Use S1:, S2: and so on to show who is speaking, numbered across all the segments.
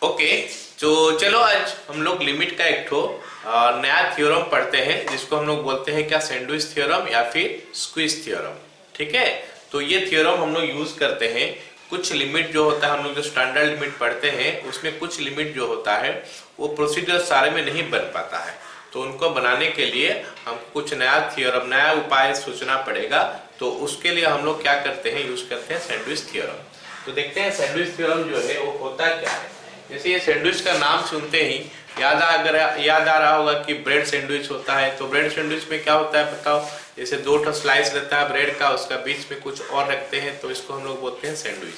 S1: Okay, तो चलो आज हम लोग लिमिट का एक ठो नया थ्योरम पढ़ते हैं जिसको हम लोग बोलते हैं क्या, सैंडविच थ्योरम या फिर स्क्वीज थ्योरम। ठीक है, तो ये थ्योरम हम लोग यूज करते हैं। कुछ लिमिट जो होता है, हम लोग जो स्टैंडर्ड लिमिट पढ़ते हैं उसमें कुछ लिमिट जो होता है वो प्रोसीजर सारे में नहीं बन पाता है, तो उनको बनाने के लिए हम कुछ नया थ्योरम, नया उपाय सोचना पड़ेगा। तो उसके लिए हम लोग क्या करते हैं, यूज करते हैं सैंडविच थ्योरम। तो देखते हैं सैंडविच थ्योरम जो है वो होता क्या है। जैसे ये सैंडविच का नाम सुनते ही याद आ रहा होगा कि ब्रेड सैंडविच होता है। तो ब्रेड सैंडविच में क्या होता है बताओ, जैसे 2 स्लाइस रहता है ब्रेड का, उसका बीच में कुछ और रखते हैं, तो इसको हम लोग बोलते हैं सैंडविच।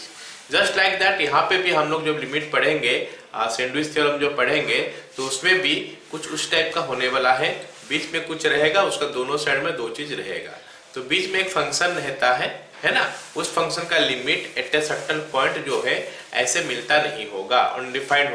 S1: जस्ट लाइक दैट यहाँ पे भी हम लोग जब लिमिट पढ़ेंगे, सैंडविच थ्योरम जो पढ़ेंगे, तो उसमें भी कुछ उस टाइप का होने वाला है। बीच में कुछ रहेगा, उसका दोनों साइड में 2 चीज रहेगा। तो बीच में एक फंक्शन रहता है ना, उस फंक्शन का limit at a certain point जो है ऐसे मिलता नहीं होगा, अनडिफाइंड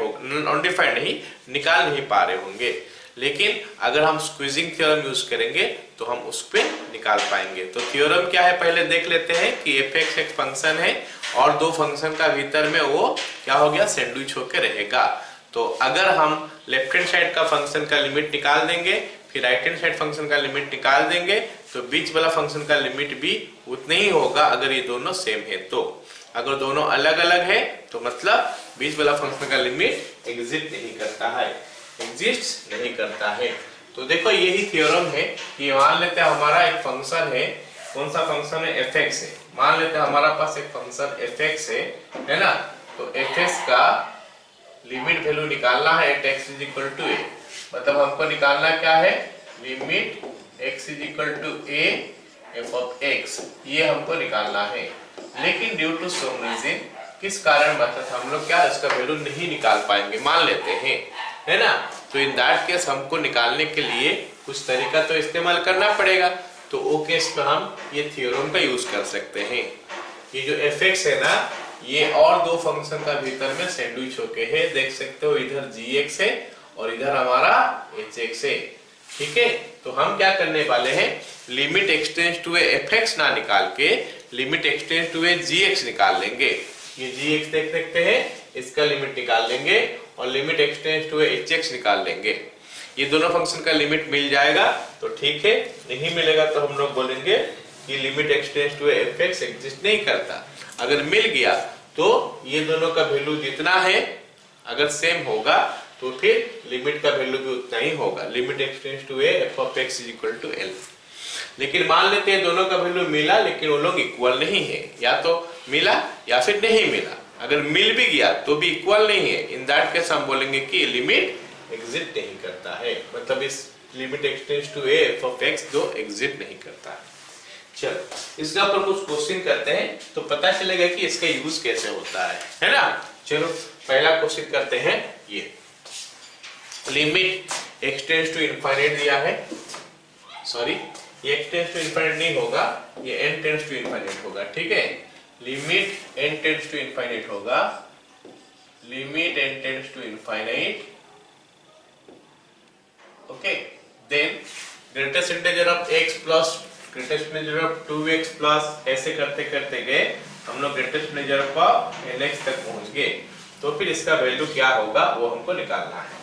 S1: नहीं, निकाल नहीं पा रहे होंगे। लेकिन अगर हम स्क्वीजिंग थ्योरम यूज करेंगे तो हम उस पर निकाल पाएंगे। तो थ्योरम क्या है पहले देख लेते हैं कि f(x) एक फंक्शन है और 2 फंक्शन का भीतर में वो क्या हो गया, सैंडविच होके रहेगा। तो अगर हम लेफ्ट हैंड साइड का फंक्शन का लिमिट निकाल देंगे, फिर राइट हैंड साइड फंक्शन का लिमिट निकाल देंगे, तो बीच वाला फंक्शन का लिमिट भी उतना ही होगा अगर ये दोनों सेम है। तो अगर दोनों अलग अलग है तो मतलब बीच वाला फंक्शन का लिमिट एग्जिस्ट नहीं करता है, तो देखो यही थ्योरम है कि मान लेते हैं हमारा एक फंक्शन है, कौन सा फंक्शन है, f(x) है। मान लेते हैं हमारा पास एक फंक्शन f(x) है ना। तो f(x) का लिमिट वैल्यू निकालना है एट x = a, मतलब हमको निकालना क्या है, लिमिट x = a f(x), ये हमको निकालना है। लेकिन ड्यू टू सम रीजन, किस कारण मतलब हम लोग क्या इसका वैल्यू नहीं निकाल पाएंगे मान लेते हैं, है ना। तो इन दैट केस हमको निकालने के लिए कुछ तरीका तो इस्तेमाल करना पड़ेगा। तो वो केस में हम ये थ्योरम का यूज कर सकते हैं। ये जो f(x) है ना, ये और 2 फंक्शन का भीतर में सैंडविच होके है, देख सकते हो, इधर gx है और इधर हमारा hx है। ठीक है, तो हम क्या करने वाले हैं, लिमिट x → a f(x) ना निकाल के लिमिट x → a gx निकाल लेंगे। ये gx देख सकते हैं, इसका लिमिट निकाल लेंगे और लिमिट x → a hx निकाल लेंगे। ये दोनों फंक्शन का लिमिट मिल जाएगा तो ठीक है, नहीं मिलेगा तो हम लोग बोलेंगे कि limit x → a f(x) exist नहीं करता। अगर मिल गया तो ये दोनों का वैल्यू जितना है अगर सेम होगा तो फिर लिमिट का वैल्यू भी उतना ही होगा, limit x → a f(x) = L। लेकिन मान लेते हैं दोनों का वैल्यू मिला लेकिन वो लोग इक्वल नहीं है, या तो मिला या फिर नहीं मिला। अगर मिल भी गया तो भी इक्वल नहीं है, इन दैट केस हम बोलेंगे कि लिमिट एग्जिस्ट नहीं करता है, मतलब इस लिमिट x → a f(x) जो एग्जिस्ट नहीं करता है। चलो इसका ऊपर कुछ क्वेश्चन करते हैं तो पता चलेगा कि इसका यूज कैसे होता है ना। चलो पहला क्वेश्चन करते हैं, ये लिमिट x → ∞ दिया है, सॉरी ये x → ∞ नहीं होगा, ये n → ∞ होगा। ठीक है, लिमिट n → ∞ होगा, limit n → ∞, okay. Then greatest integer of x plus greatest integer of 2x plus, ऐसे करते करते गए हम लोग ग्रेटेस्ट इंटीजर ऑफ nx तक पहुंच गए। तो फिर इसका वैल्यू क्या होगा वो हमको निकालना है।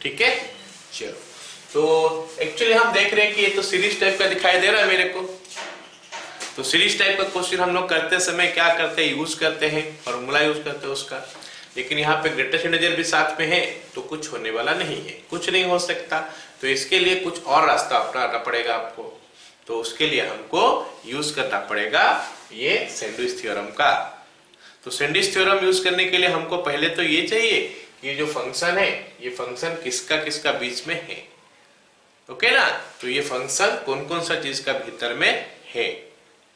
S1: ठीक है, चलो तो एक्चुअली हम देख रहे हैं कि ये तो सीरीज टाइप का दिखाई दे रहा है मेरे को। तो सीरीज टाइप का क्वेश्चन हम लोग करते समय क्या करते हैं, यूज करते हैं, फॉर्मूला यूज करते हैं उसका। लेकिन यहाँ पे ग्रेटेस्ट इंटीजर भी साथ में है तो कुछ होने वाला नहीं है, कुछ नहीं हो सकता। तो इसके लिए कुछ और रास्ता अपनाना पड़ेगा आपको। तो उसके लिए हमको यूज करना पड़ेगा ये सैंडविच थ्योरम का। तो सैंडविच थ्योरम यूज करने के लिए हमको पहले तो ये चाहिए कि ये जो फंक्शन है, ये फंक्शन किसका किसका बीच में है, ओके ना। तो ये फंक्शन कौन कौन सा चीज का भीतर में है,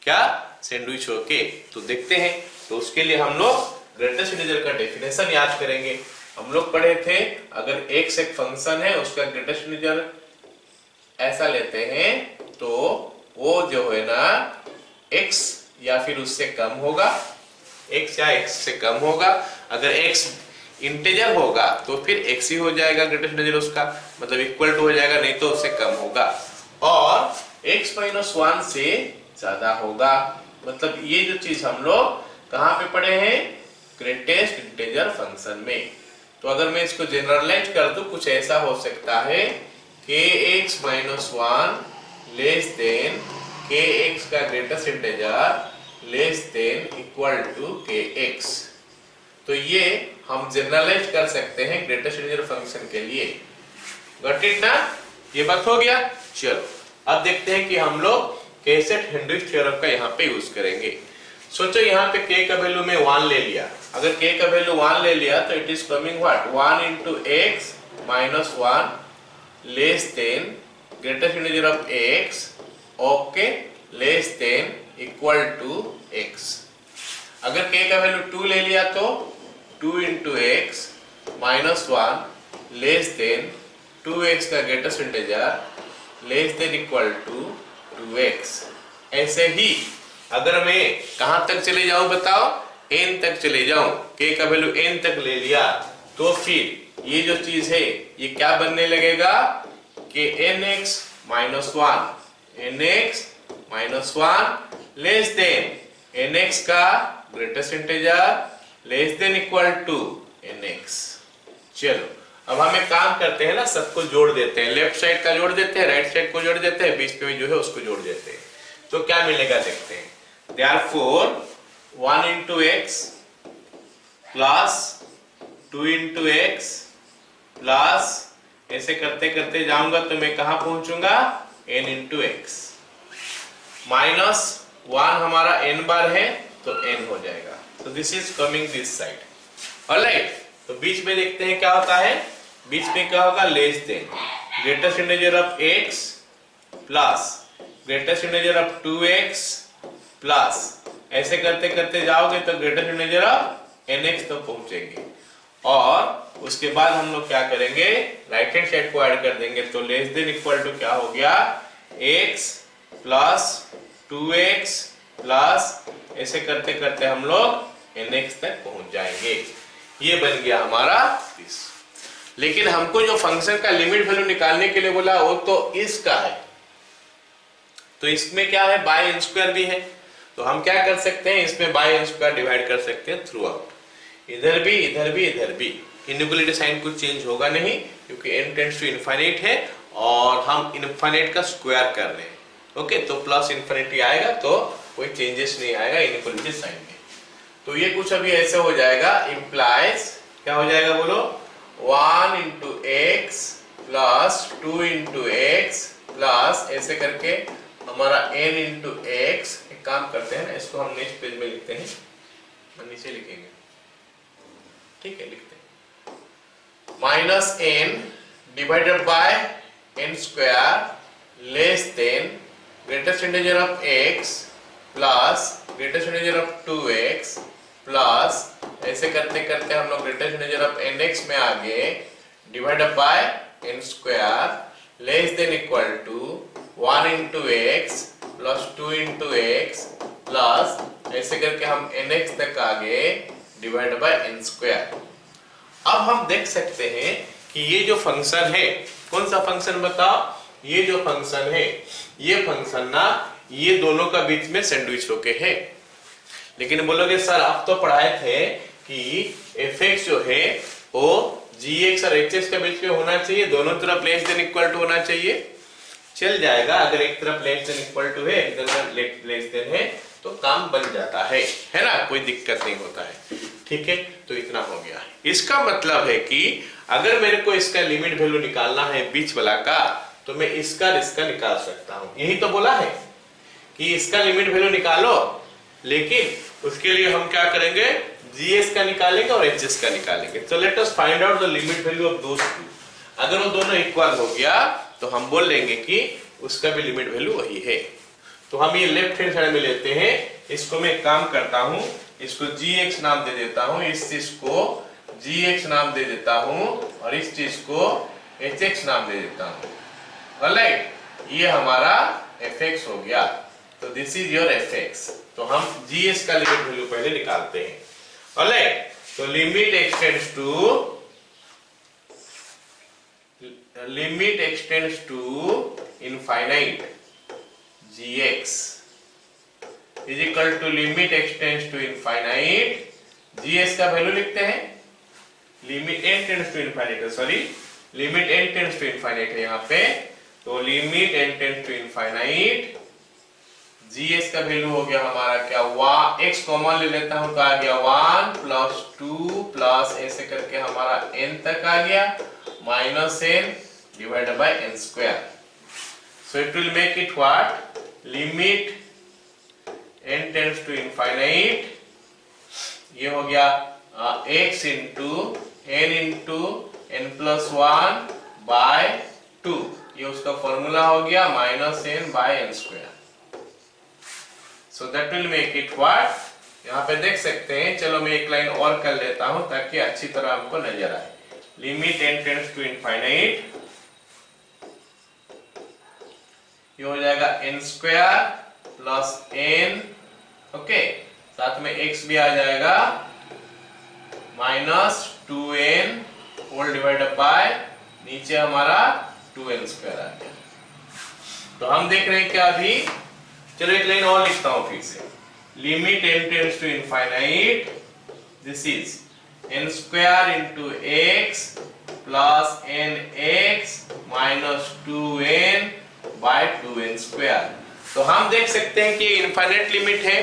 S1: क्या सैंडविच होके, तो देखते हैं। तो उसके लिए हम लोग ग्रेटेस्ट इंटीजर का डेफिनेशन याद करेंगे। हम लोग पढ़े थे अगर x एक फंक्शन है उसका ग्रेटेस्ट इंटीजर ऐसा लेते हैं तो वो जो है ना x या फिर उससे कम होगा, x या x से कम होगा। अगर x इंटीजर होगा तो फिर x ही हो जाएगा ग्रेटेस्ट इंटीजर उसका, मतलब इक्वल टू हो जाएगा, नहीं तो उससे कम होगा। और x - 1 से ज्यादा होगा, मतलब ये जो चीज हम लोग कहाँ पे पढ़े हैं, ग्रेटेस्ट इंटीजर फंक्शन में। तो अगर मैं इसको जनरलाइज कर दूं कुछ ऐसा हो सकता है kx minus 1 less than kx का greatest integer less than equal to kx। तो ये हम जनरलाइज कर सकते हैं ग्रेटेस्ट इंटीजर फंक्शन के लिए। गॉट इट ना? ये बात हो गया। चलो अब देखते हैं कि हम लोग कैसे हेनरिच थ्योरम का यहाँ पे यूज करेंगे। सोचो यहाँ पे k का वैल्यू में 1 ले लिया। अगर k का वैल्यू 1 ले लिया तो it is coming what 1 into x minus 1 less than greatest integer of x okay less than equal to x। अगर k का वैल्यू 2 ले लिया तो 2 into x minus 1 less than 2x का greatest integer less than equal to 2x। ऐसे ही अगर मैं कहां तक चले जाऊं बताओ, n तक चले जाऊं, k का वैल्यू n तक ले लिया तो फिर ये जो चीज है ये क्या बनने लगेगा कि nx minus 1 less than nx का greatest integer less than equal to nx। चलो अब हम एक काम करते हैं ना, सबको जोड़ देते हैं, लेफ्ट साइड का जोड़ देते हैं, राइट साइड को जोड़ देते हैं, बीच पे जो है उसको जोड़ देते हैं। तो क्या मिलेगा देखते हैं। Therefore 1 into x plus 2 into x plus ऐसे करते करते जाऊंगा तो मैं कहां पहुंचूंगा n into x माइनस 1 हमारा n बार है तो n हो जाएगा। तो this is coming this side. Alright, तो बीच में देखते हैं क्या होता है। बीच में क्या होगा less than greatest integer of x plus greatest integer of 2x plus ऐसे करते करते जाओगे तो ग्रेटेस्ट इंटीजर ऑफ nx तो पहुंचेंगे। और उसके बाद हम लोग क्या करेंगे राइट हैंड साइड को ऐड कर देंगे तो लेस देन इक्वल टू क्या हो गया x प्लस 2x प्लस ऐसे करते करते हम लोग nx तक पहुंच जाएंगे। ये बन गया हमारा दिस। लेकिन हमको जो फंक्शन का लिमिट वैल्यू निकालने के लिए बोला वो तो इसका है, तो इसमें क्या है बाय n स्क्वायर भी है। तो हम क्या कर सकते हैं इसमें बाय n स्क्वायर डिवाइड कर सकते हैं थ्रू आउट, इधर भी इधर भी इधर भी। इनइक्वालिटी साइन कुछ चेंज होगा नहीं क्योंकि n टेंड्स टू इनफाइनाइट है और हम इनफाइनाइट का स्क्वायर कर रहे हैं। ओके, तो प्लस इनफिनिटी आएगा तो कोई चेंजेस नहीं आएगा इनइक्वालिटी साइन में। तो ये कुछ अभी ऐसे हो जाएगा, इम्प्लाइज क्या हो जाएगा बोलो 1 into x plus 2 into x plus ऐसे करके हमारा n into x। एक काम करते हैं ना, इसको हम नेक्स्ट पेज में लिखते हैं, नीचे लिखेंगे, ठीक है, लिखते हैं minus n divided by n square less than greatest integer of x plus greatest integer of 2x plus ऐसे करते करते हम लोग ग्रेटेस्ट इंटीजर ऑफ nx में आ गए divided by n square less than equal to 1 into x plus 2 into x plus ऐसे करके हम nx तक आ गए डिवाइडेड बाय n स्क्वायर। अब हम देख सकते हैं कि ये जो फंक्शन है, कौन सा फंक्शन बताओ, ये जो फंक्शन है ये फंक्शन ना ये दोनों का बीच में सैंडविच होके है। लेकिन बोलोगे सर आप तो पढ़ाए थे कि fx जो है वो gx और hx के बीच में होना चाहिए, दोनों तरफ लेस देन इक्वल टू होना चाहिए। चल जाएगा, अगर एक तरफ लेस देन इक्वल टू है एक तरफ लेस देन है तो काम बन जाता है ना, कोई दिक्कत नहीं होता है। ठीक है, तो इतना हो गया। इसका मतलब है कि अगर मेरे को इसका लिमिट वैल्यू निकालना है बीच वाला का तो मैं इसका निकाल सकता हूं। यही तो बोला है कि इसका लिमिट वैल्यू निकालो, लेकिन उसके लिए हम क्या करेंगे जीएस का निकालेंगे और एचएस का निकालेंगे। तो let us find out the limit value of those two. अगर वो दोनों इक्वल हो गया तो हम बोल लेंगे कि उसका भी लिमिट वैल्यू वही है। तो हम ये लेफ्ट हैंड साइड में लेते हैं, इसको मैं काम करता हूं, इसको gx नाम दे देता हूं, इस चीज को gx नाम दे देता हूं और इस चीज को hx नाम दे देता हूं। ऑलराइट, ये हमारा fx हो गया। तो दिस इज योर fx। तो हम gs का लिमिट वैल्यू पहले निकालते हैं। ऑलराइट, तो limit x tends to infinite gx is equal to limit extends to infinite G S value लिखते हैं, limit n tends to infinite, sorry limit n tends to infinite है यहाँ पे, तो limit n tends to infinite G S value हो गया हमारा क्या, x कॉमन ले लेता हूं तो आ गया 1 प्लस 2 प्लस ऐसे करके हमारा n तक आ गया minus n divided by n square. So it will make it what, limit n tends to infinite, ये हो गया x into n plus 1 by 2, ये उसका फॉर्मूला हो गया minus n by n square. So that will make it what, यहाँ पे देख सकते हैं, चलो मैं एक लाइन और कर लेता हूं ताकि अच्छी तरह हमको नजर आए। Limit n tends to infinite, ये हो जाएगा n square plus n, okay, साथ में x भी आ जाएगा minus 2n whole divided bye, नीचे हमारा 2n स्क्वायर आ गया। तो हम देख रहे हैं क्या अभी, चलो एक लाइन और लिखता हूं फिर से, limit n tends to infinite, this is n square into x plus nx minus 2n by 2n square. तो हम देख सकते हैं कि इनफाइनाइट लिमिट है,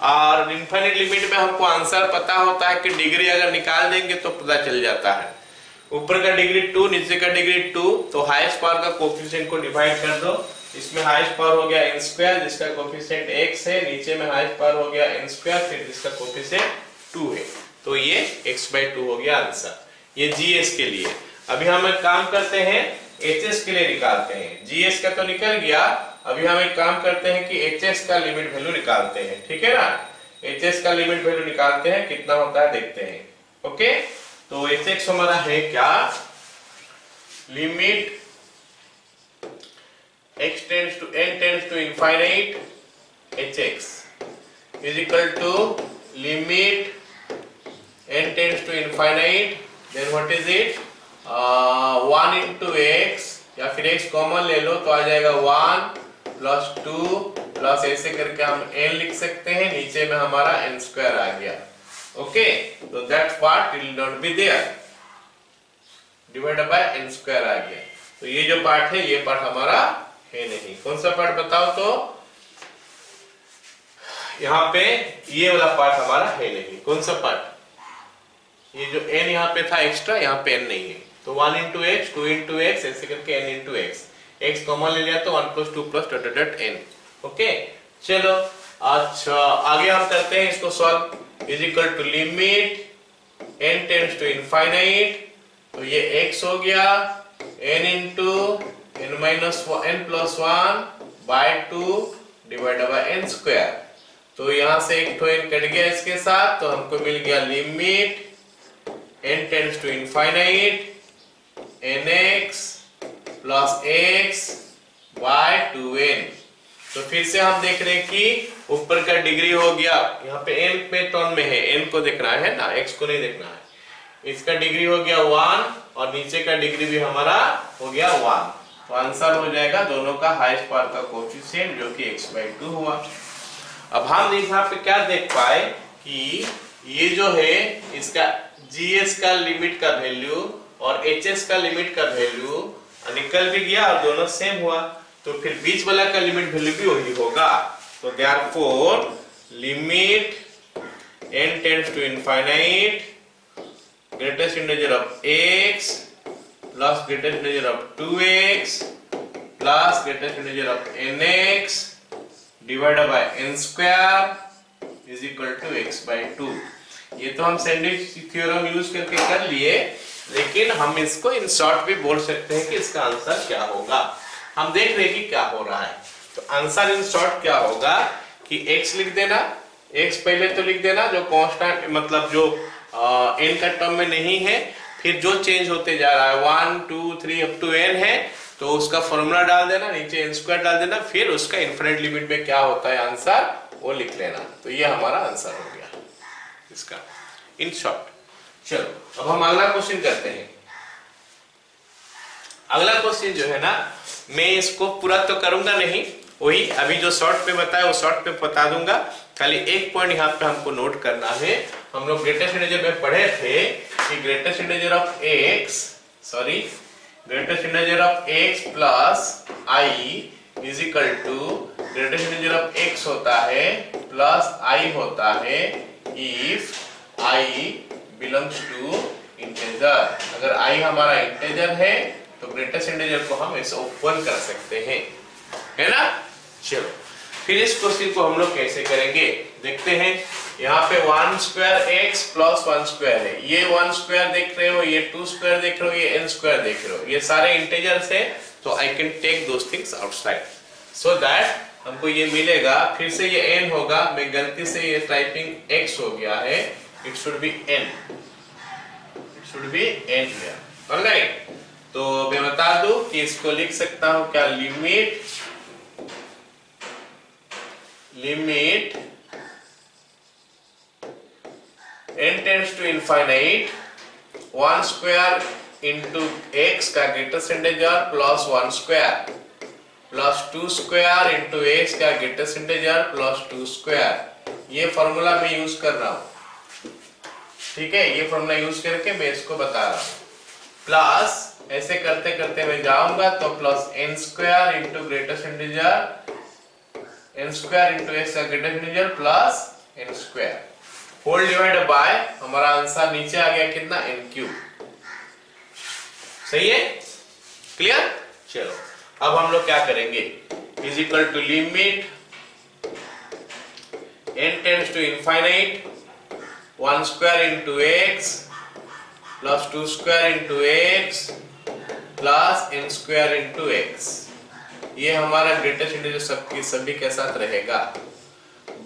S1: और इनफाइनाइट लिमिट में हमको आंसर पता होता है कि डिग्री अगर निकाल देंगे तो पता चल जाता है, ऊपर का डिग्री 2 नीचे का डिग्री 2, तो हाईएस्ट पावर का कोफिशिएंट को डिवाइड कर दो, इसमें हाईएस्ट पावर हो गया n स्क्वायर जिसका कोफिशिएंट x है, नीचे में हाईएस्ट पावर हो गया n स्क्वायर फिर जिसका कोफिशिएंट 2 है, तो ये x/2 हो गया आंसर, ये GS के लिए। अभी हम एक काम करते हैं, HS के लिए निकालते हैं, GS का तो निकल गया, अभी हम एक काम करते हैं कि HS का लिमिट वैल्यू निकालते हैं, ठीक है ना, HS का लिमिट वैल्यू निकालते हैं, कितना होता है देखते हैं, ओके। तो HX हमारा है क्या, limit x tends to n tends to infinite hx is equal to limit n tends to infinite, then what is it, 1 into x, या फिर x कॉमन ले लो तो आ जाएगा 1 प्लस 2 प्लस ऐसे करके हम n लिख सकते हैं, नीचे में हमारा n स्क्वायर आ गया, ओके। तो that part will not be there, divided by n square आ गया, तो ये जो पार्ट है ये पार्ट हमारा है नहीं। कौन सा पार्ट बताओ, तो यहाँ पे ये वाला पार्ट हमारा है नहीं, कौन सा पार्ट, ये जो n यहाँ पे था एक्स्ट्रा, यहाँ पे n नहीं है, तो 1 into x 2 into x ऐसे करके n into x, x common ले लिया तो 1 plus 2 plus dot dot n, okay. चलो अच्छा आगे हम करते हैं इसको solve, is equal to limit n tends to infinite, तो ये x हो गया n into n minus n plus 1 by 2 divided by n square, तो यहाँ से एक तो n कट गया इसके साथ, तो हमको मिल गया limit n tends to infinite nx plus x by 2n। तो फिर से हम देख रहे हैं कि ऊपर का डिग्री हो गया, यहाँ पे n पे टर्म में है, n को देखना है ना, x को नहीं देखना है, इसका डिग्री हो गया 1 और नीचे का डिग्री भी हमारा हो गया 1, तो आंसर हो जाएगा दोनों का हाईएस्ट पावर का कोएफिशिएंट जो कि x/2 हुआ। अब हम यहाँ पे क्या देख पाए कि ये जो है इसका GS का लिमिट का वैल्यू और HS का लिमिट का वैल्यू निकल भी गया और दोनों सेम हुआ, तो फिर बीच वाला का लिमिट वैल्यू भी वही होगा, तो therefore limit n tends to infinite greatest integer of x plus greatest integer of 2x plus greatest integer of nx divided by n square is equal to x/2। ये तो हम सैंडविच थ्योरम यूज करके कर लिए, लेकिन हम इसको in short भी बोल सकते हैं कि इसका आंसर क्या होगा। हम देख रहे हैं कि क्या हो रहा है, तो आंसर इन शॉर्ट क्या होगा कि x लिख देना, x पहले तो लिख देना जो कांस्टेंट मतलब जो n का टर्म में नहीं है, फिर जो चेंज होते जा रहा है 1 2 3 अप टू n है, तो उसका फॉर्मूला डाल देना, नीचे n स्क्वायर डाल देना, फिर उसका इनफिनिट लिमिट में क्या होता है आंसर वो लिख लेना, तो ये हमारा आंसर हो गया इसका इन शॉर्ट। चलो अब हम अगला क्वेश्चन करते हैं। अगला क्वेश्चन जो है ना, मैं इसको पूरा तो करूंगा नहीं, वही अभी जो शॉर्ट पे बताया वो शॉर्ट पे बता दूंगा। खाली एक पॉइंट यहाँ पे हमको नोट करना है। हम लोग ग्रेटेस्ट इंटीजर में पढ़े थे कि greatest integer of x plus i is equal to greatest integer of x होता है प्लस i होता है if i belongs to integer. अगर i हमारा इंटीजर है तो ग्रेटेस्ट इंटीजर को हम ऐसे ओपन कर सकते हैं, है ना। चलो फिर इस क्वेश्चन को हम लोग कैसे करेंगे देखते हैं। यहाँ पे 1 स्क्वायर x प्लस 1 स्क्वायर है, ये 1 स्क्वायर देख रहे हो, ये 2 स्क्वायर देख रहे हो, ये n स्क्वायर देख रहे हो, ये सारे इंटीजर्स है। तो I can take those things outside so that हमको ये मिलेगा। फिर से ये n होगा, मैं गलती से ये टाइपिंग x हो गया है, it should be n here. Alright, तो मैं बता दूं कि इसको लिख सकता हूं क्या, limit n tends to infinite 1 square into x का greatest integer plus 1 square plus 2 square into x का ग्रेटेस्ट इंटीजर प्लस 2 स्क्वायर। ये फॉर्मूला मैं यूज कर रहा हूं, ठीक है। ये फॉर्मूला यूज करके मैं इसको बता रहा हूं। प्लस ऐसे करते करते मैं जाऊंगा तो plus n square into greatest integer n square into x का greatest integer plus n square whole divided by हमारा आंसर नीचे आ गया कितना, n क्यूब। सही है, क्लियर। चलो अब हम लोग क्या करेंगे, is equal to limit n tends to infinite 1 square into x plus 2 square into x plus n square into x। ये हमारा ग्रेटेस्ट इंटीजर सबकी सभी के साथ रहेगा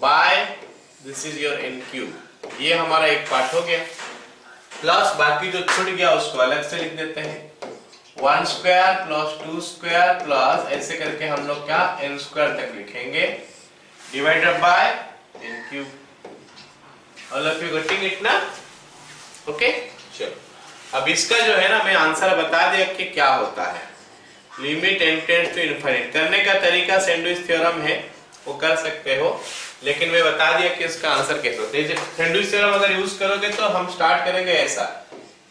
S1: by this is your n cube. ये हमारा एक पार्ट हो गया, प्लस बाकी जो छूट गया उसको अलग से लिख देते हैं। 1 स्क्वायर प्लस 2 स्क्वायर प्लस ऐसे करके हम लोग क्या n स्क्वायर तक लिखेंगे divided by n cube. All of you getting it ना, ओके। चलो अब इसका जो है ना मैं आंसर बता दिया कि क्या होता है। Limit n tends to infinite करने का तरीका सैंडविच थ्योरम है, वो कर सकते हो, लेकिन मैं बता दिया कि इसका आंसर कैसे होता है। सैंडविच थ्योरम अगर यूज करोगे तो हम स्टार्ट करेंगे ऐसा,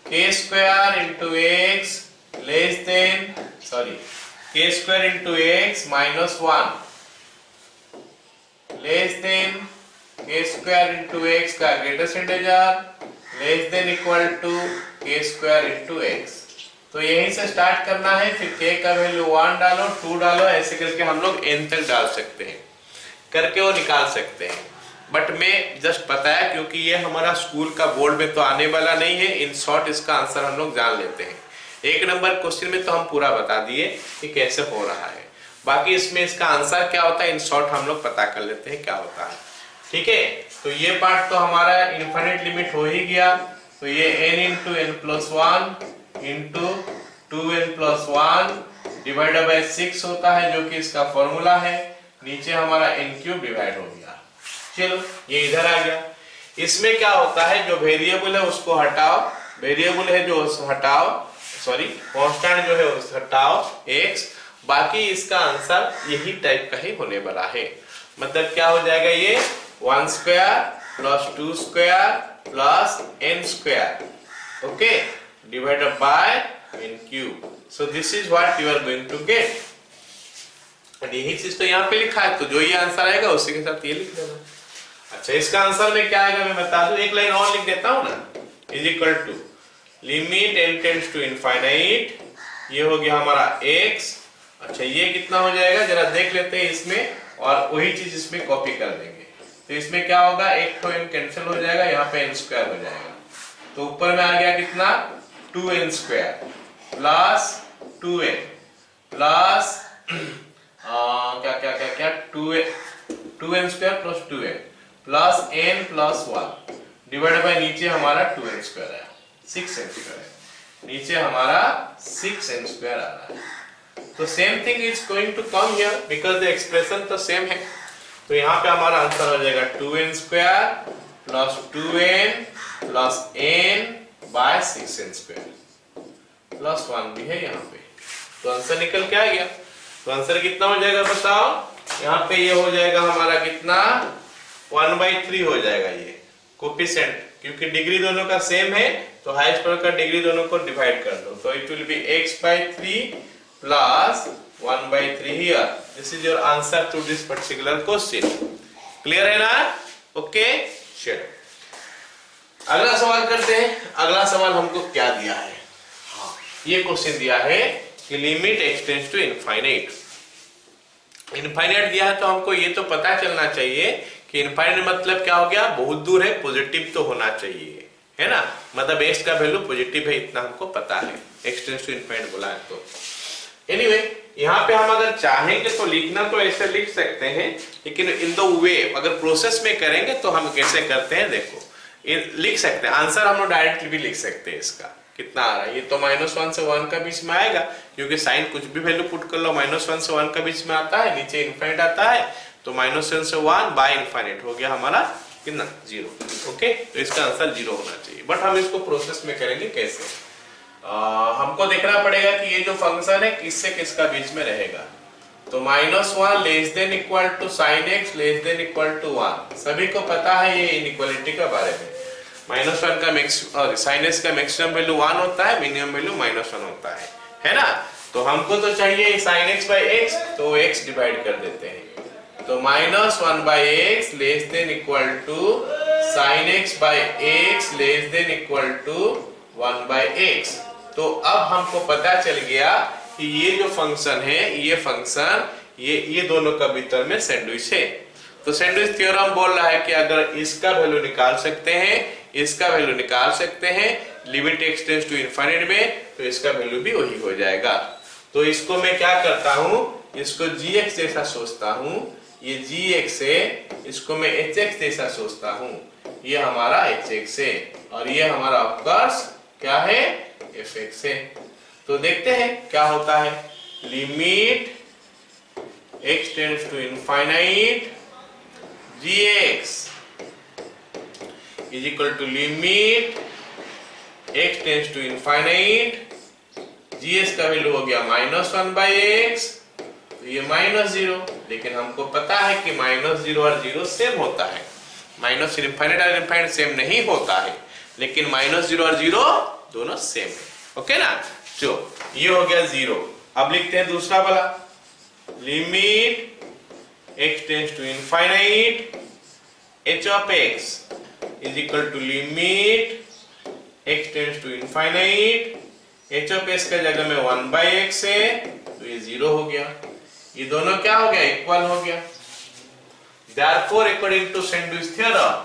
S1: k square into x less than k square into x minus 1 less than k square into x का greatest integer less than equal to k square into x। तो यहीं से स्टार्ट करना है, फिर k का वैल्यू 1 डालो, 2 डालो, ऐसे करके हम लोग n तक डाल सकते हैं, करके वो निकाल सकते हैं। बट मैं जस्ट बताया क्योंकि ये हमारा स्कूल का बोर्ड में तो आने वाला नहीं है, इन शॉर्ट इसका आंसर हम लोग जान लेते हैं। 1 नंबर क्वेश्चन में तो हम पूरा बता दिए कि कैसे हो रहा है, बाकी इसमें इसका आंसर क्या होता है इन शॉर्ट हम लोग पता कर लेते हैं क्या होता है, ठीक है। तो ये पार्ट तो हमारा इनफाइनाइट लिमिट हो ही गया, तो ये n into n plus 1 into 2n plus 1 divided by 6 होता है, जो कि इसका फॉर्मूला है। नीचे हमारा n क्यूब डिवाइड हो गया। चलो ये इधर आ गया। इसमें क्या होता है, जो वेरिएबल है उसको हटाओ, वेरिएबल है जो हटाओ, सॉरी कांस्टेंट जो है उस हटाओ x, बाकी इसका आंसर यही टाइप का ही होने वाला है। मतलब क्या हो जाएगा, ये 1 square plus 2 square plus n square, okay, divided by n cube. So this is what you are going to get. यही चीज तो यहाँ पे लिखा है, तो जो ये आंसर आएगा उसी के साथ ये लिख देना। अच्छा, इसका आंसर में क्या आएगा मैं बता दूं, एक लाइन और लिख देता हूं ना, is equal to limit n tends to infinite, ये हो गया हमारा x। अच्छा ये कितना हो जाएगा जरा देख लेते हैं इसमें, और वही चीज इसमें कॉपी कर देंगे। तो इसमें क्या होगा, एक तो n कैंसिल हो जाएगा, यहाँ पे n स्क्वायर हो जाएगा, तो ऊपर में आ गया कितना 2n square plus 2n plus क्या क्या क्या क्या 2n square plus 2n plus n plus 1 divided by नीचे हमारा 2n स्क्वायर है, 6n स्क्वायर है, नीचे हमारा 6n स्क्वायर आ रहा है। तो same thing is going to come here because the expression तो सेम है। तो यहाँ पे हमारा आंसर हो जाएगा 2n square plus 2n plus n by 6n square plus 1 भी है यहाँ पे। तो आंसर निकल के आ गया। तो आंसर कितना हो जाएगा बताओ, यहाँ पे ये हो जाएगा हमारा कितना 1/3 हो जाएगा ये कोफिशिएंट, क्योंकि डिग्री दोनों का सेम है तो हाईएस्ट पावर का डिग्री दोनों को डिवाइड कर दो, तो इट विल बी x/3 प्लस 1/3 here. This is your answer to this particular question. Clear है ना? ओके चलो अगला सवाल करते हैं। अगला सवाल हमको क्या दिया है? हाँ, ये क्वेश्चन दिया है कि limit x tends to infinite. Infinite दिया है तो हमको ये तो पता चलना चाहिए कि इनफाइनाइट मतलब क्या हो गया, बहुत दूर है, पॉजिटिव तो होना चाहिए, है ना, मतलब x का वैल्यू पॉजिटिव है इतना हमको पता है, एक्सटेंड्स टू इनफाइनाइट बोला है तो। एनीवे यहाँ पे हम अगर चाहेंगे तो लिखना तो ऐसे लिख सकते हैं, लेकिन इन द वे अगर प्रोसेस में करेंगे तो हम कैसे करते हैं देखो, लिख सकते हैं आंसर हम लोग डायरेक्टली भी लिख सकते हैं। इसका कितना आ रहा है, ये तो -1 से 1 का बीच में आएगा, क्योंकि साइन कुछ भी वैल्यू पुट कर लो -1 से 1 का बीच में आता है, नीचे इनफाइनाइट आता है, तो -1 से 1 बाय इनफाइनाइट हो गया हमारा कितना 0। ओके, तो इसका आंसर 0 होना चाहिए। बट हम इसको प्रोसेस में करेंगे कैसे, हमको देखना पड़ेगा कि ये जो फंक्शन है किससे किसका बीच में रहेगा। तो -1 less than equal to sin x less than equal to 1, सभी को पता है ये इनइक्वालिटी के बारे में। -1 का sin x का मैक्सिमम वैल्यू 1 होता है, मिनिमम वैल्यू -1 होता है ना। तो हमको तो चाहिए sin x बाय x, तो x डिवाइड कर देते हैं, तो -1/x less than equal to sin x by x less than equal to 1/x। तो अब हमको पता चल गया कि ये जो फंक्शन है, ये फंक्शन ये दोनों का भीतर में सैंडविच है। तो सैंडविच थ्योरम बोल रहा है कि अगर इसका वैल्यू निकाल सकते हैं, इसका वैल्यू निकाल सकते हैं लिमिट एक्सटेंड्स टू इनफाइनाइट में, तो इसका वैल्यू भी वही हो जाएगा। तो इसको मैं क्या करता हूं, इसको gx जैसा सोचता हूं, ये gx है, इसको मैं hx जैसा सोचता हूं, ये हमारा hx है, और ये हमारा ऑफकोर्स क्या है fx है। तो देखते हैं क्या होता है, limit x tends to infinite gx is equal to limit x tends to infinite gs का वैल्यू हो गया -1/x, तो ये -0, लेकिन हमको पता है कि -0 और 0 सेम होता है, माइनस इनफाइनाइट और इनफाइनाइट सेम नहीं होता है, लेकिन -0 और 0 दोनों सेम है। ओके ना, जो ये हो गया 0। अब लिखते हैं दूसरा वाला, limit x tends to infinite h of x is equal to limit x tends to infinite h of x का जगह में 1/x है, तो ये 0 हो गया, ये दोनों क्या हो गया, इक्वल हो गया। Therefore, according to Sandwich theorem,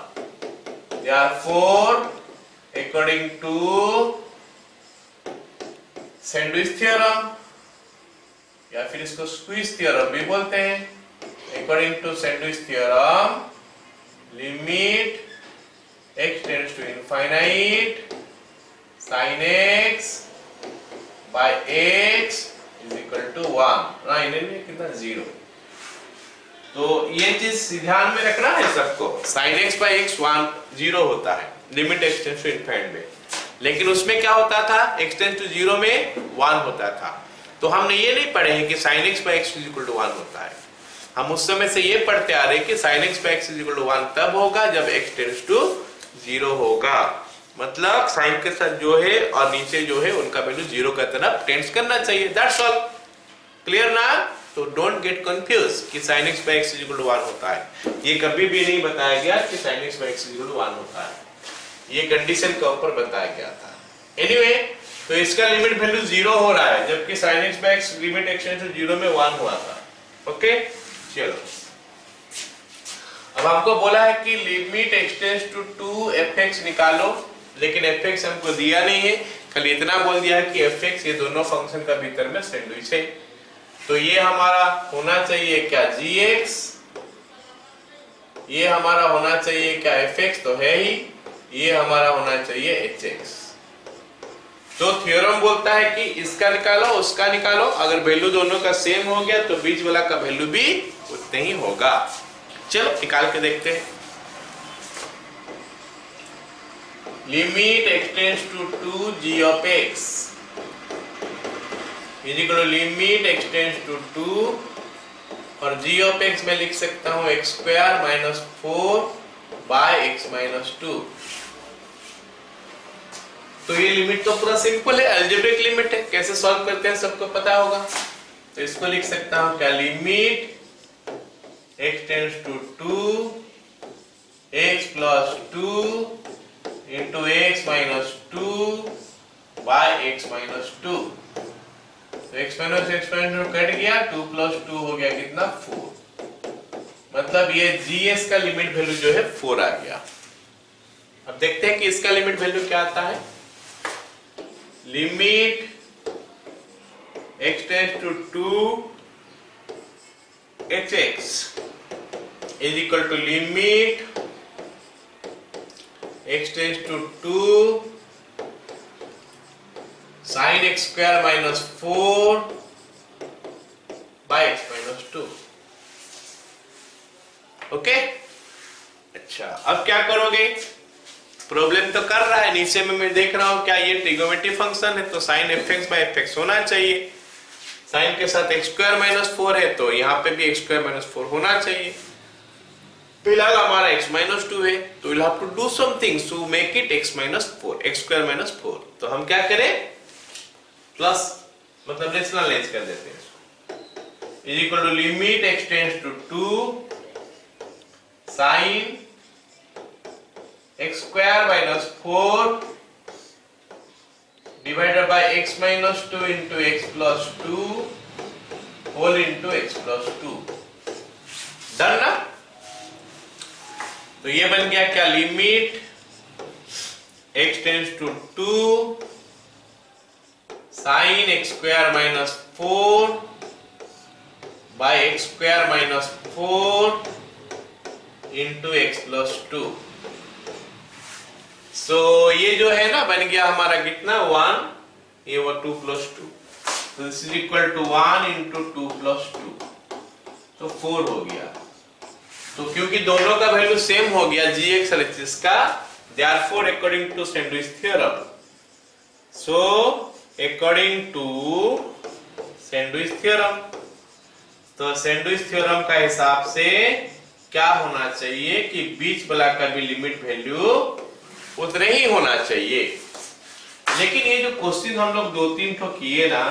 S1: therefore, according to Sandwich theorem, या फिर इसको स्क्वीज थ्योरम भी बोलते हैं, according to Sandwich theorem, limit x tends to infinite sin x by x is equal to 1, ना इन्हें कितना 0। तो ये चीज ध्यान में रखना है सबको, sin x by x 0 होता है limit x tends to infinite में, लेकिन उसमें क्या होता था, x टेंड्स टू 0 में 1 होता था। तो हमने ये नहीं पढ़े हैं कि sin x by x equal to 1 होता है, हम उस समय से ये पढ़ते आ रहे हैं कि sin x by x equal to 1 तब होगा जब x टेंड्स टू 0 होगा, मतलब साइन के साथ जो है और नीचे जो है उनका वैल्यू 0 का तरफ टेंड्स करना चाहिए। दैट्स ऑल, क्लियर ना। तो डोंट गेट कंफ्यूज कि sin x by x equal to 1 होता है, ये कभी भी नहीं बताया गया कि sin x by x equal to 1 होता है, ये कंडीशन के ऊपर बताया गया था। एनीवे, तो इसका लिमिट वैल्यू 0 हो रहा है, जबकि sin x by x limit x tend to 0 में 1 हुआ था। ओके चलो, अब हमको बोला है कि लिमिट एक्सटेंड्स टू 2fx निकालो, लेकिन fx हमको दिया नहीं है, खाली इतना बोल दिया है कि fx ये दोनों फंक्शन का भीतर में सैंडविच है। तो ये हमारा होना चाहिए क्या gx, ये हमारा होना चाहिए क्या fx, तो है ही, ये हमारा होना चाहिए hx। तो थ्योरम बोलता है कि इसका निकालो उसका निकालो, अगर वैल्यू दोनों का सेम हो गया तो बीच वाला का वैल्यू भी उतना ही होगा। चलो निकाल के देखते हैं। Limit x tends to 2g of x is equal to limit x tends to 2 और g ऑफ x में लिख सकता हूं x square minus 4 by x minus 2। तो ये लिमिट तो पूरा सिंपल है, अलजेब्रिक लिमिट है, कैसे सॉल्व करते हैं सबको पता होगा। तो इसको लिख सकता हूं क्या, limit x tends to 2 x plus 2 into x minus 2 by x minus 2। तो x माइनस कट गया, 2 प्लस 2 हो गया कितना, 4। मतलब ये GS का लिमिट वैल्यू जो है 4 आ गया। अब देखते हैं कि इसका लिमिट वैल्यू क्या आता है। Limit x tends to 2 hx is equal to limit x tends to 2 sin x square minus 4 by x minus 2। Okay, अच्छा अब क्या करोगे, प्रॉब्लम तो कर रहा है, नीचे में मैं देख रहा हूं क्या ये ट्रिगोनोमेट्री फंक्शन है, तो sin fx बाय fx होना चाहिए। sin के साथ x स्क्वायर माइनस 4 है तो यहाँ पे भी x स्क्वायर माइनस 4 होना चाहिए। फिलहाल हमारा x माइनस 2 है, तो we'll have to do something to make it x minus 4, x square minus 4। तो हम क्या करें, प्लस मतलब रेशनलाइज कर देते हैं, is equal to limit x tends to 2 sin x square minus 4 divided by x minus 2 into x plus 2 whole into x plus 2। Done ना। तो ये बन गया क्या, limit x tends to 2 sin x square minus 4 by x square minus 4 into x plus 2। So ये जो है ना बन गया हमारा कितना, 1, ये वो 2 प्लस 2, तो this is equal to 1 into 2 plus 2, तो 4 हो गया। तो क्योंकि दोनों का वैल्यू सेम हो गया gx और hx का, therefore according to sandwich theorem, so according to sandwich theorem, तो सैंडविच थ्योरम का हिसाब से क्या होना चाहिए कि बीच वाला का भी लिमिट वैल्यू उतना ही होना चाहिए। लेकिन ये जो क्वेश्चन हम लोग 2-3 ठो किए ना,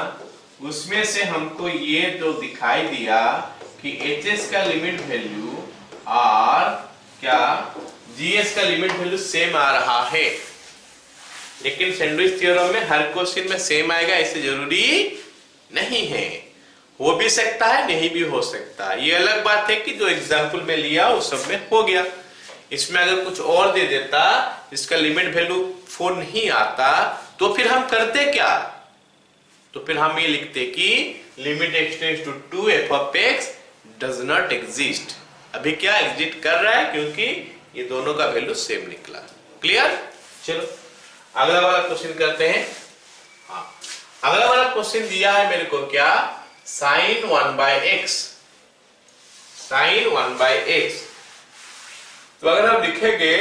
S1: उसमें से हमको ये जो दिखाई दिया कि hs का लिमिट वैल्यू और क्या gs का लिमिट वैल्यू सेम आ रहा है। लेकिन सैंडविच थ्योरम में हर क्वेश्चन में सेम आएगा ऐसे जरूरी नहीं है, हो भी सकता है नहीं भी हो सकता। ये अलग बात है कि जो एग्जाम्पल में लिया उस सब में हो गया। इसमें अगर कुछ और दे देता, इसका लिमिट वैल्यू 4 नहीं आता, तो फिर हम करते क्या, तो फिर हम ये लिखते कि limit x tends to 2 f of x does not exist. अभी क्या एग्जिस्ट कर रहा है, क्योंकि ये दोनों का वैल्यू सेम निकला। क्लियर। चलो अगला वाला क्वेश्चन करते हैं। हाँ, अगला वाला क्वेश्चन दिया है मेरे को क्या, sin 1 by x, sin 1 by x। तो अगर हम लिखेंगे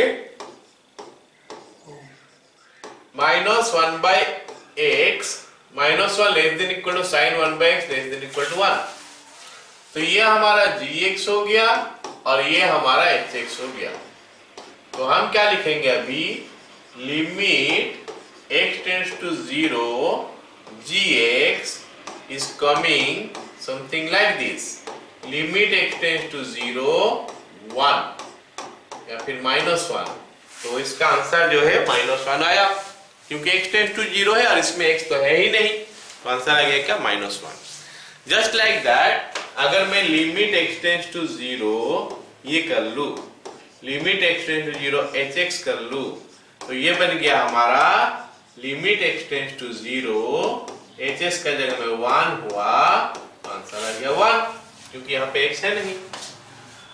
S1: minus 1 by x minus 1 less than equal to sine 1 by x less than equal to 1, तो ये हमारा gx हो गया और ये हमारा hx हो गया। तो हम क्या लिखेंगे अभी, limit x tends to 0 gx is coming something like this, limit x tends to 0 1 या फिर -1। तो इसका आंसर जो है -1 आया, क्योंकि x टेंड्स टू 0 है और इसमें x तो है ही नहीं, तो आंसर आ गया क्या, -1। जस्ट लाइक दैट अगर मैं लिमिट x टेंड्स टू 0 ये कर लू, limit x tends to 0 hx कर लू, तो ये बन गया हमारा limit x tends to 0 hs का जगह में 1 हुआ, आंसर आ गया 1, क्योंकि यहाँ पे x है नहीं।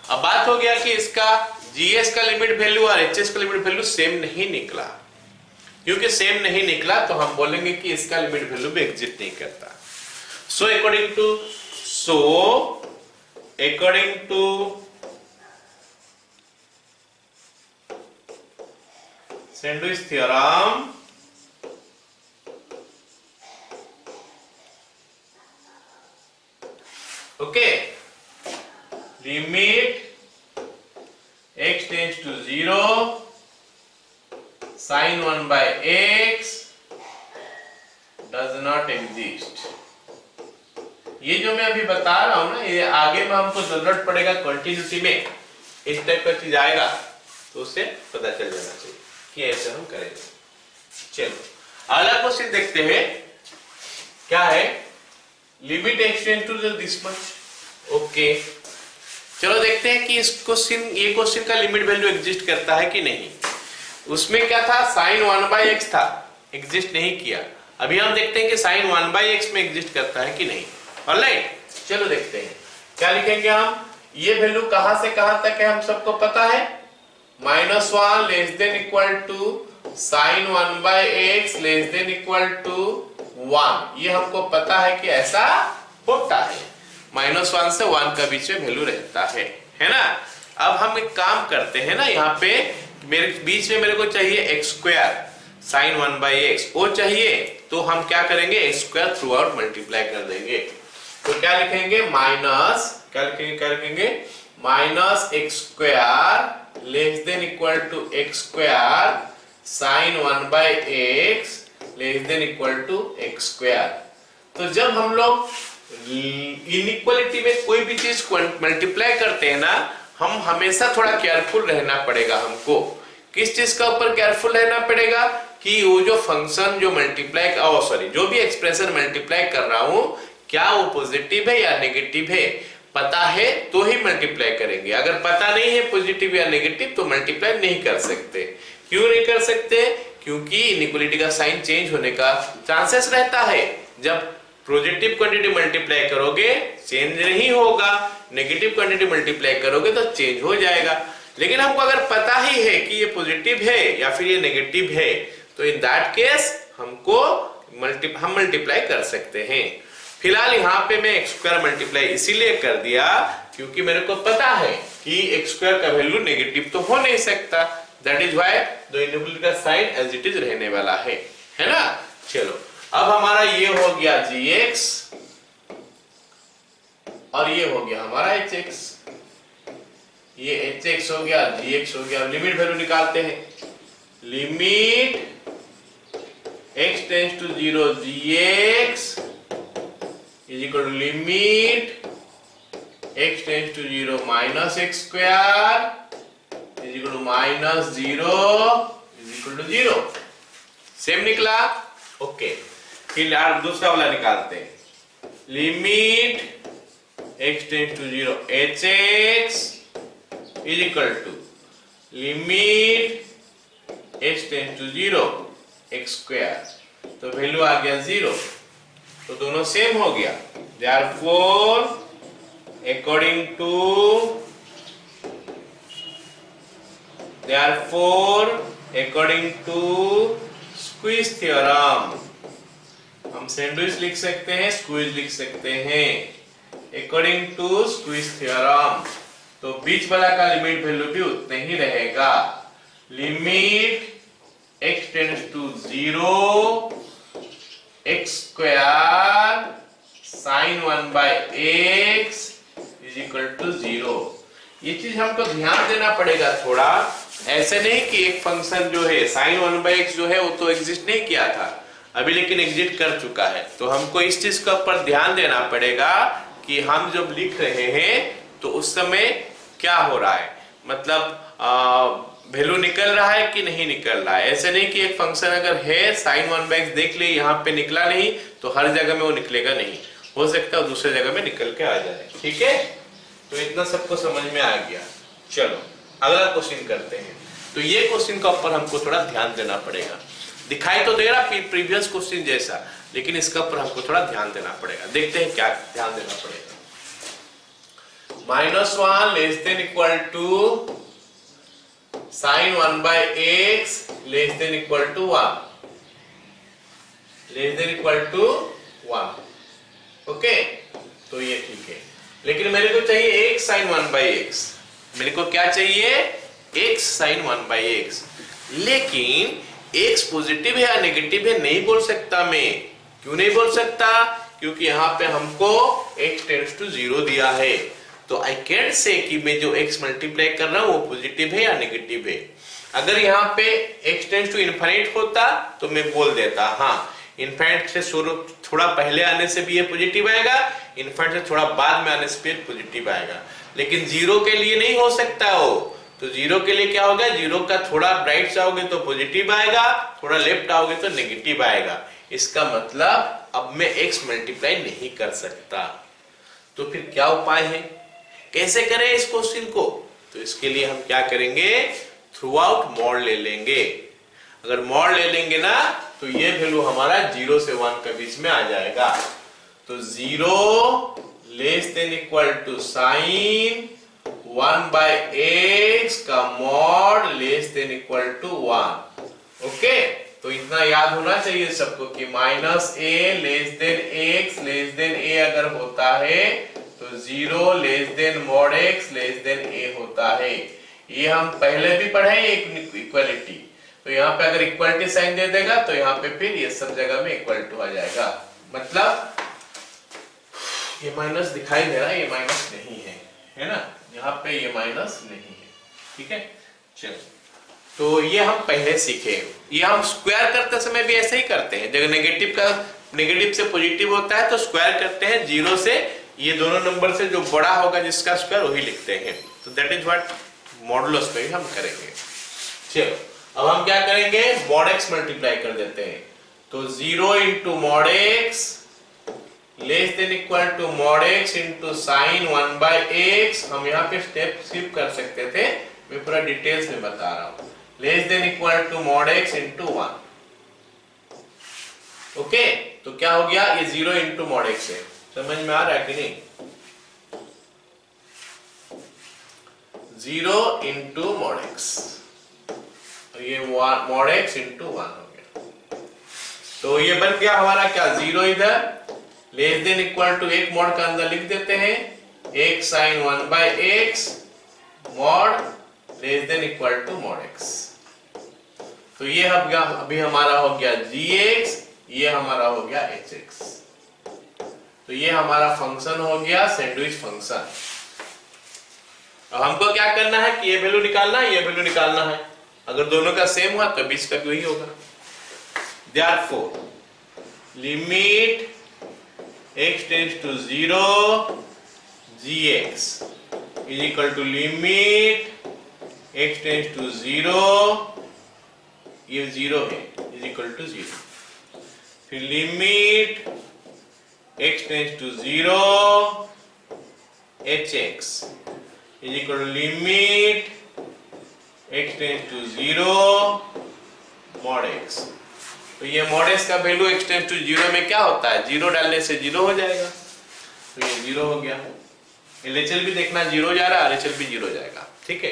S1: अब बात हो गया कि इसका gs का लिमिट वैल्यू और hs का लिमिट वैल्यू सेम नहीं निकला। क्योंकि सेम नहीं निकला तो हम बोलेंगे कि इसका लिमिट वैल्यू भी एग्जिस्ट नहीं करता। So according to sandwich theorem, okay, sin 1 by x does not exist। ये जो मैं अभी बता रहा हूं ना, ये आगे में हमको जरूरत पड़ेगा कंटिन्यूटी में, इस टाइप का चीज आएगा तो उससे पता चल जाना चाहिए कि ऐसे हम करेंगे। चलो अगला क्वेश्चन देखते हैं, क्या है, limit x tend to this much. Okay, चलो देखते हैं कि इस क्वेश्चन, ये क्वेश्चन का लिमिट वैल्यू एग्जिस्ट करता है कि नहीं। उसमें क्या था, sin 1 by x था, एग्जिस्ट नहीं किया। अभी हम देखते हैं कि sin 1 by x में एग्जिस्ट करता है कि नहीं। ऑलराइट, चलो देखते हैं क्या लिखेंगे हम। ये वैल्यू कहां से कहां तक है हम सबको पता है, -1 less than equal to sin 1 by x less than equal to 1। ये हमको पता है कि ऐसा होता है, -1 से 1 का बीच में वैल्यू रहता है ना। अब हम एक काम करते हैं ना, यहाँ पे मेरे बीच में मेरे को चाहिए x² sin 1 by x, वो चाहिए तो हम क्या करेंगे, x² थ्रू आउट मल्टीप्लाई कर देंगे। तो क्या लिखेंगे, क्या लिखेंगे -x² less than equal to x² sin 1 by x less than equal to x²। तो जब हम लोग इनइक्वालिटी में कोई भी चीज मल्टीप्लाई करते हैं ना, हम हमेशा थोड़ा केयरफुल रहना पड़ेगा हमको। किस चीज का ऊपर केयरफुल रहना पड़ेगा कि वो जो फंक्शन जो मल्टीप्लाई जो भी एक्सप्रेशन मल्टीप्लाई कर रहा हूं, क्या वो पॉजिटिव है या नेगेटिव है, पता है तो ही मल्टीप्लाई करेंगे। अगर पता नहीं है पॉजिटिव या नेगेटिव तो मल्टीप्लाई नहीं कर सकते। क्यों नहीं कर सकते, क्योंकि इनइक्वालिटी का साइन चेंज होने का चांसेस रहता है। जब पॉजिटिव क्वांटिटी मल्टीप्लाई करोगे चेंज नहीं होगा, नेगेटिव क्वांटिटी मल्टीप्लाई करोगे तो चेंज हो जाएगा। लेकिन हमको अगर पता ही है कि ये पॉजिटिव है या फिर ये नेगेटिव है, तो इन दैट केस हम मल्टीप्लाई कर सकते हैं। फिलहाल यहाँ पे मैं x² मल्टीप्लाई इसीलिए कर दिया क्योंकि मेरे को पता है कि x² का वैल्यू नेगेटिव तो हो नहीं सकता। That is why the inequality का साइन एज इट इज रहने वाला है ना। चलो अब हमारा ये हो गया gx और ये हो गया हमारा hx, ये hx हो गया, gx हो गया। लिमिट वैल्यू निकालते हैं, limit x tends to 0 gx is equal to limit x tends to 0 -x² is equal to -0 is equal to 0। Same निकला। ओके, फिर यार दूसरा वाला निकालते हैं, limit x tends to 0 hx is equal to limit x tends to 0 x²। तो value आ गया 0, तो दोनों सेम हो गया। Therefore, according to squeeze theorem, हम सैंडविच लिख सकते हैं, स्क्वीज लिख सकते हैं। अकॉर्डिंग टू स्क्वीज थ्योरम तो बीच वाला का लिमिट वैल्यू भी उतने ही रहेगा। Limit x tends to 0 x² sin 1 by x is equal to 0। ये चीज हमको ध्यान देना पड़ेगा थोड़ा। ऐसे नहीं कि एक फंक्शन जो है sin 1 by x जो है वो तो एग्जिस्ट नहीं किया था अभी, लेकिन एग्जिस्ट कर चुका है। तो हमको इस चीज का ऊपर ध्यान देना पड़ेगा कि हम जब लिख रहे हैं तो उस समय क्या हो रहा है, मतलब वैल्यू निकल रहा है कि नहीं निकल रहा है। ऐसे नहीं कि एक फंक्शन अगर है sin 1 by x देख लिए यहाँ पे निकला नहीं तो हर जगह में वो निकलेगा नहीं, हो सकता है दूसरे जगह में निकल के आ जाए। ठीक है, तो इतना सबको समझ में आ गया। चलो अगला क्वेश्चन करते हैं। तो ये क्वेश्चन का ऊपर हमको थोड़ा ध्यान देना पड़ेगा। दिखाई तो दे रहा प्रीवियस क्वेश्चन जैसा, लेकिन इसका ऊपर हमको थोड़ा ध्यान देना पड़ेगा। देखते हैं क्या ध्यान देना पड़ेगा। -1 less than equal to sin 1 by x less than equal to 1, less than equal to 1। Okay, तो ये ठीक है, लेकिन मेरे को चाहिए x sin 1 by x। मेरे को क्या चाहिए, x sin 1 by x। लेकिन x पॉजिटिव है या नेगेटिव है नहीं बोल सकता मैं। क्यों नहीं बोल सकता, क्योंकि यहाँ पे हमको x टेंड्स टू 0 दिया है। तो आई कैन से कि मैं जो x मल्टीप्लाई कर रहा हूं वो पॉजिटिव है या नेगेटिव है। अगर यहाँ पे x टेंड्स टू इनफाइनाइट होता तो मैं बोल देता हाँ इनफाइनाइट से शुरू थोड़ा पहले आने से भी ये पॉजिटिव आएगा, इनफाइनाइट से थोड़ा बाद में आने से भी पॉजिटिव आएगा, लेकिन जीरो के लिए नहीं हो सकता हो। तो जीरो के लिए क्या होगा, जीरो का थोड़ा राइट जाओगे तो पॉजिटिव आएगा, थोड़ा लेफ्ट आओगे तो नेगेटिव आएगा। इसका मतलब अब मैं x मल्टीप्लाई नहीं कर सकता। तो फिर क्या उपाय है, कैसे करें इस क्वेश्चन को? तो इसके लिए हम क्या करेंगे, थ्रू आउट मॉड ले लेंगे। अगर मॉड ले लेंगे ना तो ये वैल्यू हमारा 0 से 1 के बीच में आ जाएगा। तो 0 less than equal to sine 1/x का mod less than equal to 1। Okay, तो इतना याद होना चाहिए सबको कि -a less than x less than a अगर होता है तो 0 less than mod x less than a होता है। ये हम पहले भी पढ़े एक इक्वलिटी। तो यहाँ पे अगर इक्वलिटी साइन दे देगा तो यहाँ पे फिर ये सब जगह में इक्वल टू आ जाएगा। मतलब ये माइनस दिखाई दे रहा है, ये माइनस नहीं है ना, यहाँ पे ये माइनस नहीं है। ठीक है, चलो तो ये हम पहले सीखे। ये हम स्क्वायर करते समय भी ऐसे ही करते हैं, जब नेगेटिव से पॉजिटिव होता है तो स्क्वायर करते हैं 0 से, ये दोनों नंबर से जो बड़ा होगा जिसका स्क्वायर वही लिखते हैं। तो दैट इज व्हाट मॉडुलस में भी हम करेंगे। चलो अब हम क्या करेंगे, मॉड x मल्टीप्लाई कर देते हैं। तो 0 into mod x less than equal to mod x into sine 1/x। हम यहाँ पे स्टेप स्किप कर सकते थे, मैं पूरा डिटेल्स में बता रहा हूँ। Less than equal to mod x into 1। Okay, तो क्या हो गया, ये 0 इंटू मॉड x है। समझ में आ रहा है कि नहीं? 0 इंटू मॉड x, तो ये मॉड x इंटू 1 हो गया। तो ये बन गया हमारा क्या, 0 इधर, लेस देन इक्वल टू एक मॉड का अंदर लिख देते हैं, एक sine 1/x mod less than equal to mod x। तो ये अभी हमारा हो गया gx, ये हमारा हो गया hx। तो ये हमारा फंक्शन हो गया सैंडविच फंक्शन। अब हमको क्या करना है कि ये वैल्यू निकालना है, ये वैल्यू निकालना है। अगर दोनों का सेम हुआ तो बीच का भी वही होगा। Therefore limit x tends to 0 gx is equal to limit x tends to 0, ये 0 है, इज इक्वल टू 0। फिर limit x tends to 0 hx is equal to limit x tends to 0 mod x। तो ये मॉड x का value x tends to 0 में क्या होता है, 0 डालने से 0 हो जाएगा। तो ये 0 हो गया। LHL भी देखना 0 जा रहा है, RHL भी 0 जाएगा। ठीक है,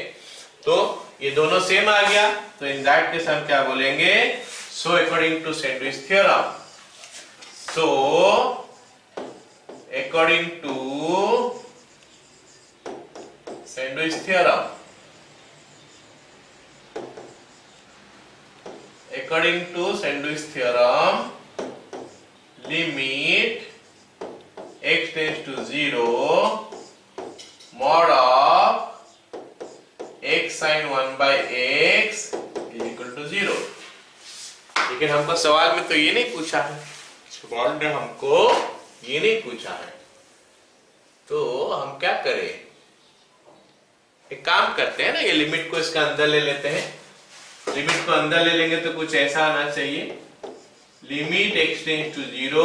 S1: तो ये दोनों सेम आ गया। तो इन दैट केस हम क्या बोलेंगे, so according to sandwich theorem, so according to sandwich theorem, according to sandwich theorem, limit x tends to 0 mod of x sin 1/x is equal to 0। लेकिन हमको सवाल में तो ये नहीं पूछा है, सवाल ने हमको ये नहीं पूछा है। तो हम क्या करें, एक काम करते हैं ना, ये लिमिट को इसका अंदर ले लेते हैं। लिमिट को अंदर ले लेंगे तो कुछ ऐसा आना चाहिए, limit x tends to 0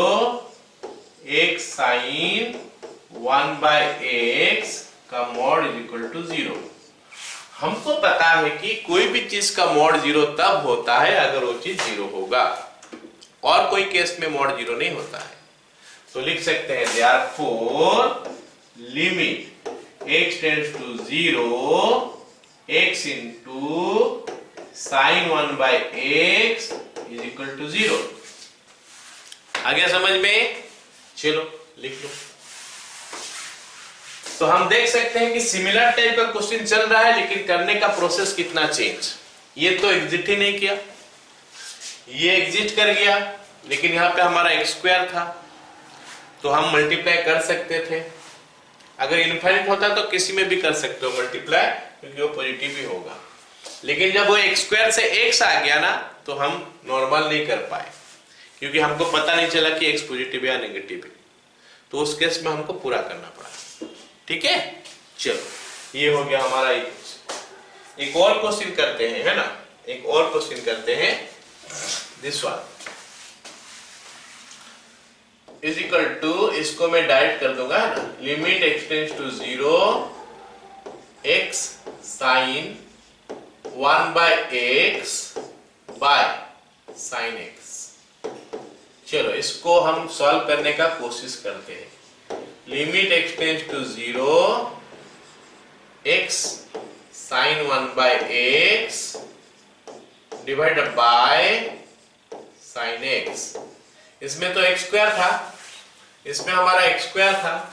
S1: x sine 1/x का मॉड इज इक्वल टू 0। हमको पता है कि कोई भी चीज का मॉड 0 तब होता है अगर वो चीज 0 होगा, और कोई केस में मॉड 0 नहीं होता है। तो लिख सकते हैं therefore limit x tends to 0 x into sine 1/x is equal to 0। आ गया समझ में? चलो लिख लो। तो हम देख सकते हैं कि सिमिलर टाइप का क्वेश्चन चल रहा है, लेकिन करने का प्रोसेस कितना चेंज। ये तो एग्जिट ही नहीं किया, ये एग्जिट कर गया, लेकिन यहाँ पे हमारा x² था तो हम मल्टीप्लाई कर सकते थे। अगर इनफाइनाइट होता तो किसी में भी कर सकते हो मल्टीप्लाई, क्योंकि वो पॉजिटिव ही होगा। लेकिन जब वो x स्क्वायर से x आ गया ना तो हम नॉर्मल नहीं कर पाए, क्योंकि हमको पता नहीं चला कि x पॉजिटिव या नेगेटिव है, तो उस केस में हमको पूरा करना पड़ा। ठीक है, चलो ये हो गया हमारा एक और क्वेश्चन करते हैं, है ना, एक और क्वेश्चन करते हैं। This one is equal to, इसको मैं डायरेक्ट कर दूंगा, है ना, limit x tends to 0 x sine 1/x by sine x। चलो इसको हम सॉल्व करने का कोशिश करते हैं। Limit x tends to 0 x sine 1/x divided by sine x। इसमें तो x स्क्वायर था, इसमें हमारा x स्क्वायर था,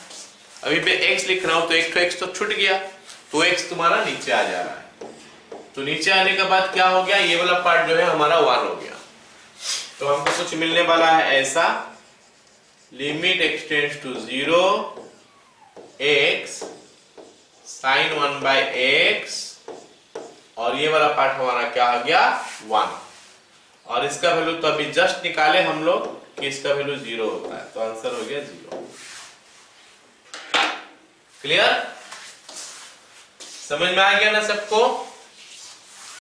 S1: अभी मैं x लिख रहा हूं तो एक तो x तो छूट गया, तो x तुम्हारा नीचे आ जा रहा है। तो नीचे आने के बाद क्या हो गया, ये वाला पार्ट जो है हमारा 1 हो गया। तो हमको कुछ मिलने वाला है ऐसा, limit x tends to 0 x sine 1/x, और ये वाला पार्ट हमारा क्या आ गया 1, और इसका वैल्यू तो अभी जस्ट निकाले हम लोग कि इसका वैल्यू 0 होता है, तो आंसर हो गया 0। क्लियर, समझ में आ गया ना सबको?